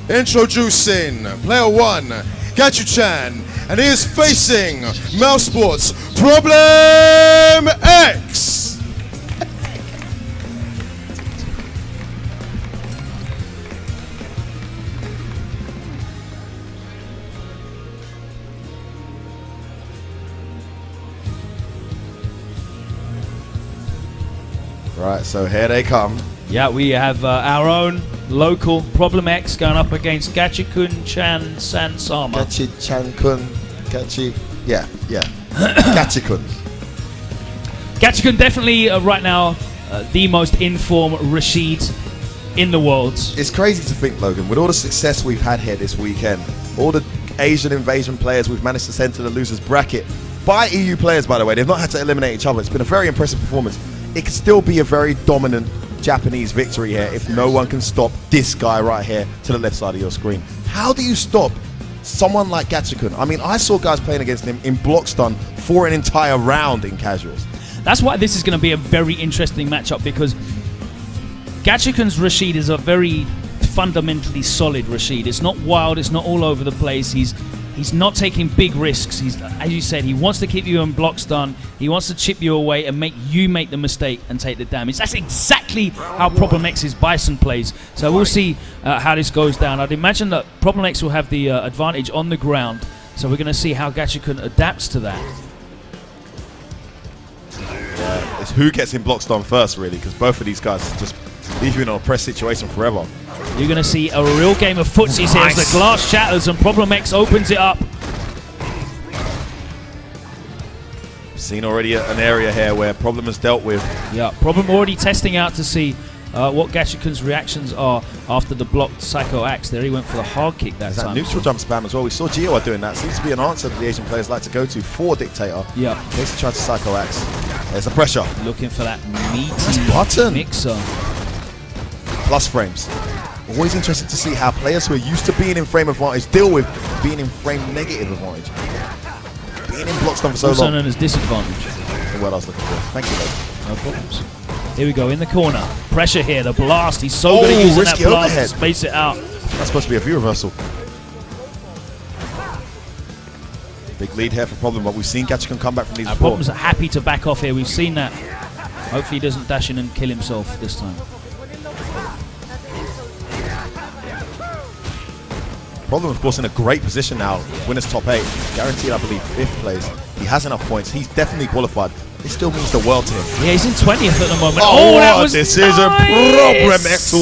Introducing player 1, Gachikun, and he is facing Mousesports Problem X. Right, so here they come. Yeah, we have our own local Problem X going up against Gachikun-chan Sansama. Gachikun, yeah. Gachikun. Gachikun definitely right now the most informed Rashid in the world. It's crazy to think, Logan, with all the success we've had here this weekend, all the Asian invasion players we've managed to send to the losers bracket, by EU players, by the way, they've not had to eliminate each other. It's been a very impressive performance. It could still be a very dominant Japanese victory here if no one can stop this guy right here to the left side of your screen. How do you stop someone like Gachikun? I mean, I saw guys playing against him in block stun for an entire round in casuals. That's why this is going to be a very interesting matchup, because Gachikun's Rashid is a very fundamentally solid Rashid. It's not wild, it's not all over the place. He's not taking big risks. He's, as you said, he wants to keep you in block stun. He wants to chip you away and make you make the mistake and take the damage. That's exactly how Problem X's Bison plays. So we'll see how this goes down. I'd imagine that Problem X will have the advantage on the ground. So we're going to see how Gachikun adapts to that. It's who gets in block stun first, really, because both of these guys just leave you in an oppressed situation forever. You're going to see a real game of footsies here as the glass shatters and Problem X opens it up. Seen already an area here where Problem has dealt with. Yeah, Problem already testing out to see what Gachikun's reactions are after the blocked Psycho Axe. There he went for the hard kick that time. Neutral jump spam as well. We saw Gio doing that. Seems to be an answer that the Asian players like to go to for Dictator. Yeah. In case he tries to Psycho Axe. There's the pressure. Looking for that meaty button mixer. Plus frames. Always interesting to see how players who are used to being in frame advantage deal with being in frame negative advantage. Being in block stun for so long. Also known as disadvantage. That's what I was looking for. Thank you, Logan. No problems. Here we go in the corner. Pressure here. The blast. He's so good at using that blast to space it out. That's supposed to be a view reversal. Big lead here for Problem, but we've seen Gachikun come back from these before. Problem's happy to back off here. We've seen that. Hopefully he doesn't dash in and kill himself this time. Problem, of course, in a great position now. Winners top 8. Guaranteed, I believe, 5th place. He has enough points. He's definitely qualified. This still means the world to him. Yeah, he's in 20th at the moment. Oh, that was this nice. is a Problem X.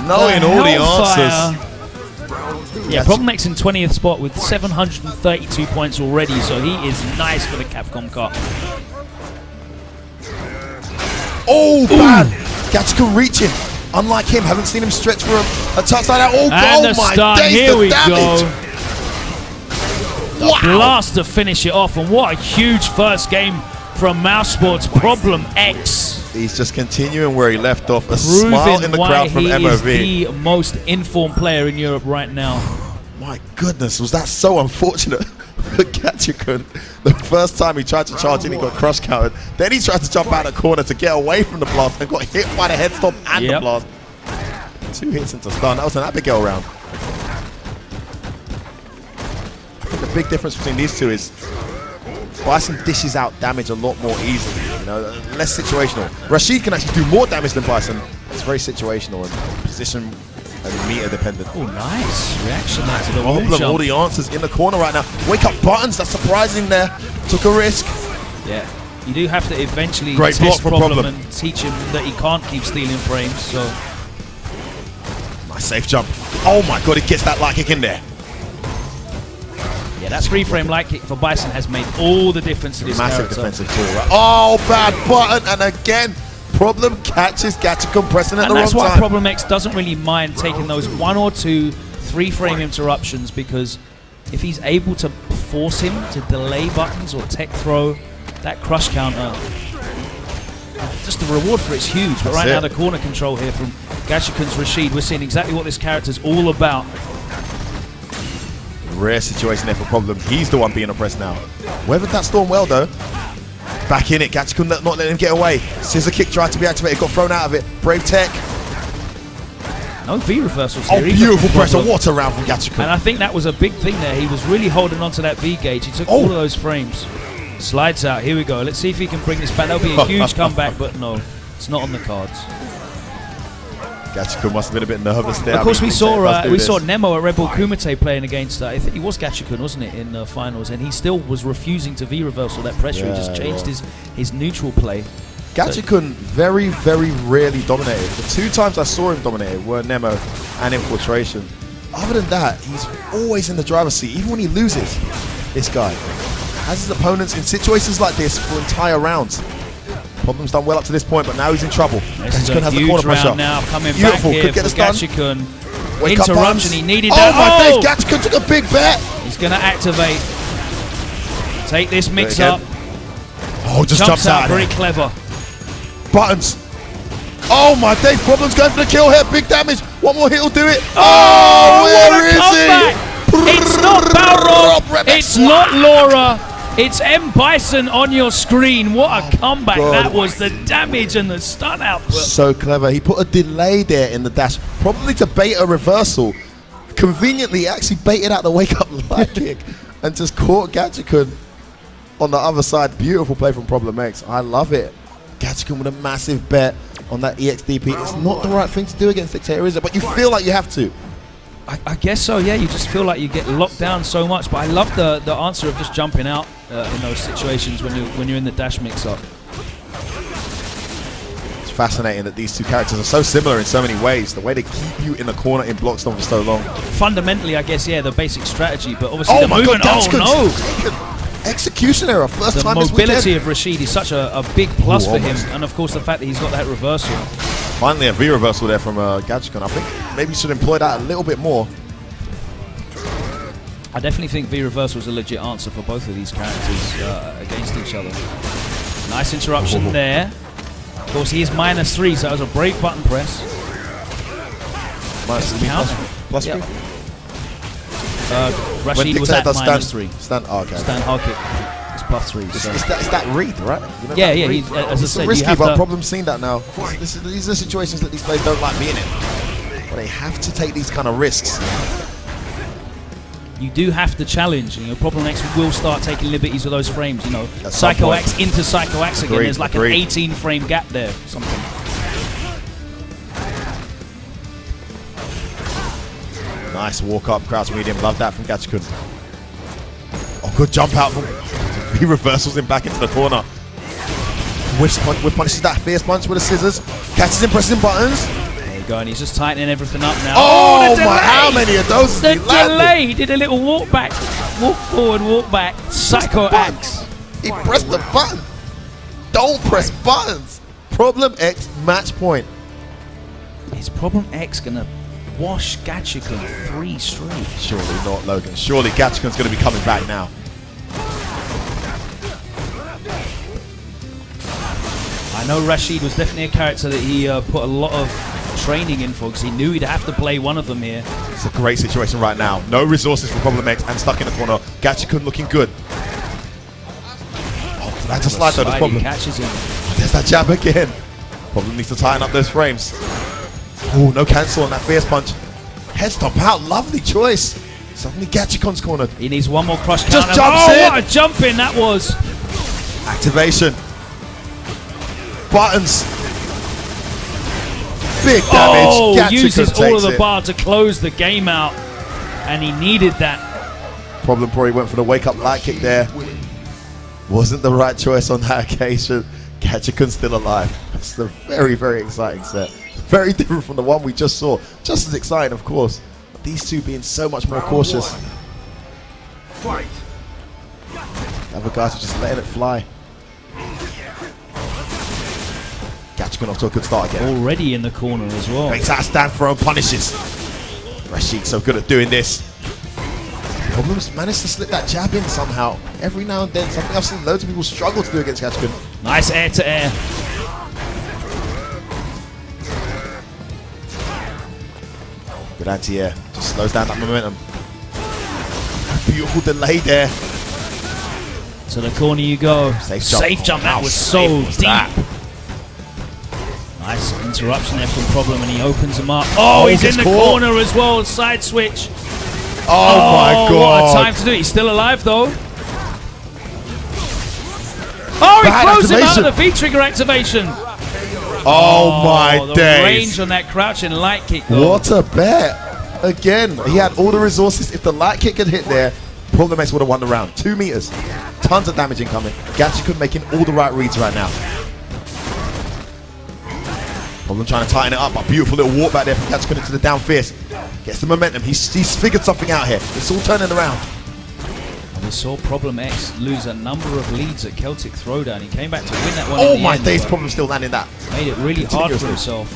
Knowing all the answers. Yeah, Problem X in 20th spot with 732 points already, so he is nice for the Capcom car. Oh, bad. Gachikun reaching. Unlike him, haven't seen him stretch for a touch like that. Oh, and my days, here we damage. go. The blast to finish it off, and what a huge first game from Mousesports. Problem X. He's just continuing where he left off. A smile in the crowd from MOV. He is the most informed player in Europe right now. My goodness, was that so unfortunate for Gachikun? The first time he tried to charge in, he got crush countered. Then he tried to jump out of the corner to get away from the blast and got hit by the head stomp and the blast. 2 hits into stun. That was an Abigail round. I think the big difference between these two is Bison dishes out damage a lot more easily, you know, less situational. Rashid can actually do more damage than Bison. It's very situational and position and meter dependent. Oh, nice reaction there to the Problem, all the answers in the corner right now. Wake up buttons, that's surprising there. Took a risk. Yeah, you do have to eventually Great test block from Problem and teach him that he can't keep stealing frames. So nice safe jump. Oh my god, he gets that light kick in there. Yeah, that 3-frame light kick for Bison has made all the difference to this massive character. Defensive tool, right? Oh, bad button, and again, Problem catches Gachikun pressing at the wrong time. And that's why Problem X doesn't really mind taking those 1 or 2 3-frame interruptions, because if he's able to force him to delay buttons or tech throw, that crush counter, just the reward for it's huge. But right now the corner control here from Gachikun's Rashid, we're seeing exactly what this character's all about. Rare situation there for Problem. He's the one being oppressed now. Weathered that storm well though. Back in it, Gachikun not letting him get away. Scissor kick tried to be activated, got thrown out of it. Brave tech. No V reversals Oh, here. beautiful pressure. What a round from Gachikun. And I think that was a big thing there. He was really holding on to that V gauge. He took all of those frames. Slides out. Here we go. Let's see if he can bring this back. That'll be a huge comeback, but no, it's not on the cards. Gachikun must have been a bit nervous there. Of course, we saw Nemo at Red Bull Kumite playing against, I think it was Gachikun, wasn't it, in the finals, and he still was refusing to V-reversal that pressure. He just changed his neutral play. Gachikun very, very rarely dominated. The 2 times I saw him dominated were Nemo and Infiltration. Other than that, he's always in the driver's seat, even when he loses. This guy has his opponents in situations like this for entire rounds. Problem's done well up to this point, but now he's in trouble. Gachikun has the corner pressure. Now coming back here could get for Gachikun. Interruption, he needed that. Oh my days, Gachikun took a big bet. He's going to activate. Take this mix up. Oh, just jumps out. Very clever. Buttons. Oh my days, Problem's going for the kill here. Big damage. One more hit will do it. Oh, where is he? It's not Balrog. It's not Laura. It's M. Bison on your screen. What a comeback that was. The damage and the stun output. So clever. He put a delay there in the dash, probably to bait a reversal. Conveniently, he actually baited out the wake-up light kick and just caught Gachikun on the other side. Beautiful play from Problem X. I love it. Gachikun with a massive bet on that EXDP. It's not the right thing to do against Dictator, is it? But you feel like you have to. I guess so, yeah. You just feel like you get locked down so much. But I love the answer of just jumping out in those situations when you're in the dash mix-up. It's fascinating that these 2 characters are so similar in so many ways. The way they keep you in the corner in block stun for so long. Fundamentally, I guess, yeah, the basic strategy. But obviously the my movement, God, no! Execution error, first time this weekend. The mobility of Rashid is such a big plus for him. And of course the fact that he's got that reversal. Finally a V-reversal there from Gachikun. I think maybe he should employ that a little bit more. I definitely think V-reversal is a legit answer for both of these characters against each other. Nice interruption there. Of course, he is -3, so that was a break button press. Plus 3? Rashid was at -3. Stand hard kick. It's +3. So. It's that read, right? You know, yeah, yeah. As I said, risky, but Problem's seen that now. These are situations that these players don't like being in. But they have to take these kind of risks. You do have to challenge, and your Problem X will start taking liberties with those frames. You know, Psycho X into Psycho X again. There's like an 18-frame gap there. Something. Nice walk up, crouch medium. Love that from Gachikun. Oh, good jump out from he reversals him back into the corner. Whiff punishes that fierce punch with the scissors. Catches him, pressing buttons. There you go, and he's just tightening everything up now. Oh my, how many of those the delay! He did a little walk back. Walk forward, walk back. Psycho X. He pressed the button. Don't press buttons. Problem X match point. Is Problem X going to wash Gachikun 3 straight? Surely not, Logan. Surely Gachikun's going to be coming back now. I know Rashid was definitely a character that he put a lot of training in for because he knew he'd have to play one of them here. It's a great situation right now. No resources for Problem X and stuck in the corner. Gachikun looking good. Oh, that's a slide though, the Problem. Catches him. There's that jab again. Problem needs to tighten up those frames. Oh, no cancel on that fierce punch. Head stomp out, lovely choice. Suddenly Gachikun's cornered. He needs one more cross counter. Just jumps in. What a jump in that was. Activation. Buttons. Big damage. Oh, Gachikun uses all of the it. bar to close the game out. And he needed that. Problem probably went for the wake up light kick there. Wasn't the right choice on that occasion. Gachikun's still alive. It's a very, very exciting set. Very different from the one we just saw. Just as exciting, of course. But these two being so much more cautious. Fight. The other guys are just letting it fly. Gachikun off to a good start again. Already in the corner as well. Great out stand throw and punishes. Rashid so good at doing this. Problems managed to slip that jab in somehow. Every now and then, something I've seen loads of people struggle to do against Gachikun. Nice air to air. Good anti-air. Just slows down that momentum. Beautiful delay there. To the corner you go. Safe jump. Safe jump. That was so deep. Nice interruption there from Problem, and he opens him up. Oh, he's in the corner as well. Side switch. Oh my God. What a time to do it. He's still alive, though. Oh, he throws him out of the V-trigger activation. Oh my the days. range on that crouching light kick, though. What a bet. Again, he had all the resources. If the light kick had hit there, Problem X would have won the round. 2 meters. Tons of damage incoming. Gachikun making all the right reads right now. Problem trying to tighten it up, but beautiful little walk back there from Gachikun into the down fierce. Gets the momentum. He's figured something out here. It's all turning around. And we saw Problem X lose a number of leads at Celtic Throwdown. He came back to win that one. Oh my days, Problem still landing that. Made it really hard for himself.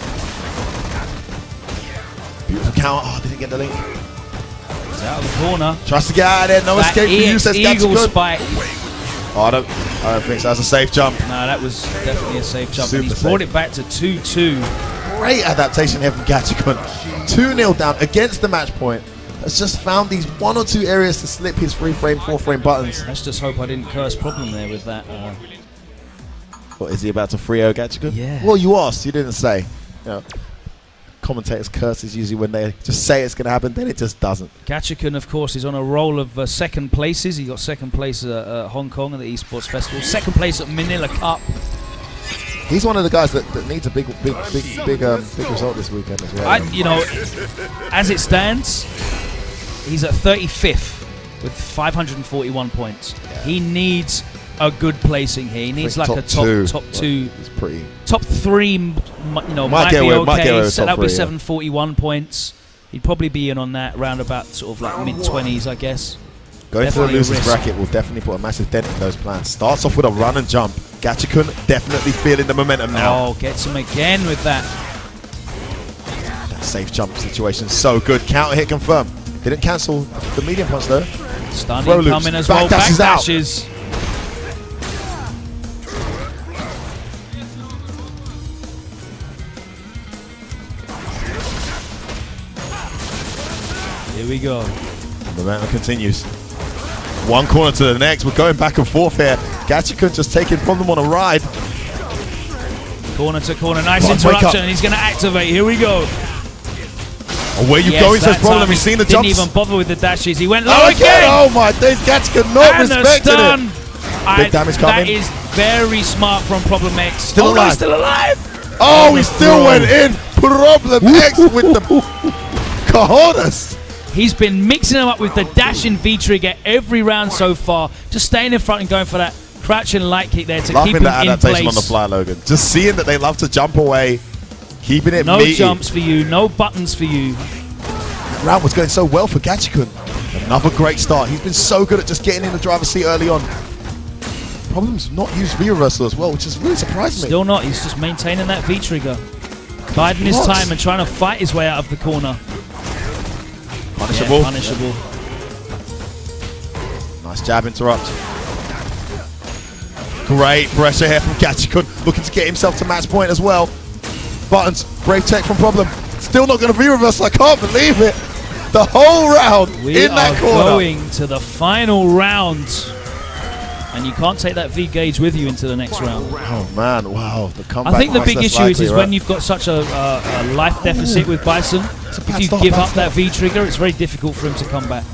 Beautiful counter. Oh, didn't get the link. He's out of the corner. Tries to get out of there. No escape for you, says Eagle Gachikun. spike. Oh, I don't think so. That's a safe jump. No, that was definitely a safe jump. Super And he's brought it back to 2-2. Great adaptation here from Gachikun. 2-0 down against the match point. Has just found these 1 or 2 areas to slip his 3-frame, 4-frame buttons. Let's just hope I didn't curse Problem there with that. What, is he about to 3-0 Gachikun? Yeah. Well, you asked. You didn't say. You know, commentators curses usually when they just say it's going to happen, then it just doesn't. Gachikun, of course, is on a roll of second places. He got second place at Hong Kong at the Esports Festival. Second place at Manila Cup. He's one of the guys that needs a big result this weekend as well. You know, as it stands, he's at 35th with 541 points. Yeah. He needs a good placing here. He needs like a top two. It's pretty. Top 3, you know, might be okay. So that would be 741 points. He'd probably be in on that round about sort of like mid-20s, I guess. Going to the losers bracket will definitely put a massive dent in those plans. Starts off with a run and jump. Gachikun definitely feeling the momentum now. Oh, gets him again with that. That safe jump situation so good. Counter hit confirmed. Didn't cancel the medium punch though. Stunning coming as well. Back dashes. Here we go. The momentum continues. One corner to the next. We're going back and forth here. Gachikun just taking Problem on a ride. Corner to corner. Nice interruption, and he's going to activate. Here we go. Oh, where you going, says Problem. He's seen the jumps. Didn't even bother with the dashes. He went low again. Oh my days, Gachikun not respecting it. Big damage coming. That is very smart from Problem X. Still alive. No, he's still alive. Oh, he still went in. Problem X with the cojones. He's been mixing them up with the dash in V-trigger every round so far. Just staying in front and going for that crouching light kick there to keep him that in adaptation place. On the fly, Logan. Just seeing that they love to jump away, keeping it no meaty. Jumps for you, no buttons for you. That round was going so well for Gachikun. Another great start. He's been so good at just getting in the driver's seat early on. Problem's not used V-reversal as well, which is really surprising me. Still not. He's just maintaining that V-trigger. Biding his time and trying to fight his way out of the corner. Punishable. Yeah, punishable. Nice jab interrupt. Great pressure here from Gachikun, looking to get himself to match point as well. Buttons, brave tech from Problem. Still not going to be reversed. I can't believe it. The whole round in that corner. We are going to the final round. And you can't take that V gauge with you into the next round. Oh man, wow. The comeback. I think the big issue is when you've got such a life deficit with Bison. If you give up that V trigger, it's very difficult for him to come back.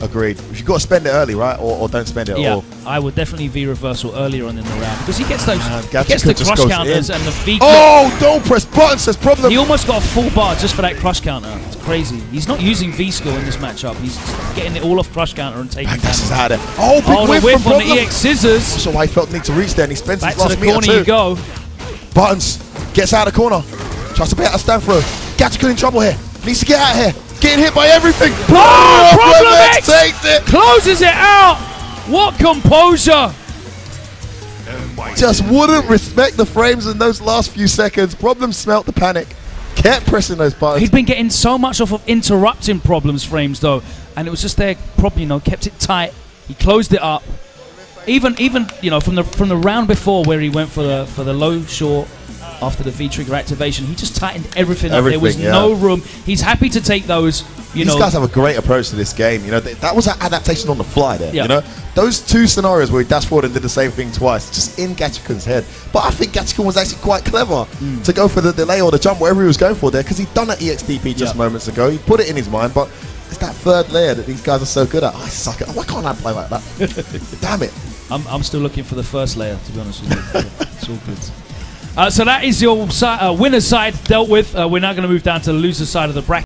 Agreed. You've got to spend it early, right? Or don't spend it at all. I would definitely V reversal earlier on in the round because he gets those. He gets the crush counters and the V. Oh, don't press button, says Problem. He almost got a full bar just for that crush counter. It's crazy. He's not using V skill in this matchup. He's getting it all off crush counter and taking damage. Out of there. Oh, big whiff on the EX scissors. So I felt the need to reach there, and he spends back his last to the corner too. You go. Buttons gets out of the corner. Tries to pay out a stand throw. Gachikun in trouble here. Needs to get out of here. Getting hit by everything. Oh, Problem X takes it. Closes it out. What composure. Just wouldn't respect the frames in those last few seconds. Problem smelt the panic. Kept pressing those buttons. He'd been getting so much off of interrupting Problem's frames though, and it was just there. Problem, you know, kept it tight. He closed it up. Even you know from the round before where he went for the low short after the V trigger activation, he just tightened everything up. There was no room. He's happy to take those. You These know, guys have a great approach to this game. You know, that was an adaptation on the fly there. Yeah. You know, those two scenarios where he dashed forward and did the same thing twice, just in Gachikun's head. But I think Gachikun was actually quite clever to go for the delay or the jump, whatever he was going for there, because he'd done that EXDP just moments ago. He put it in his mind, but it's that third layer that these guys are so good at. I suck at. Why can't I play like that? Damn it. I'm still looking for the first layer, to be honest with you. It's all good. So that is your winner's side dealt with. We're now going to move down to the loser's side of the bracket.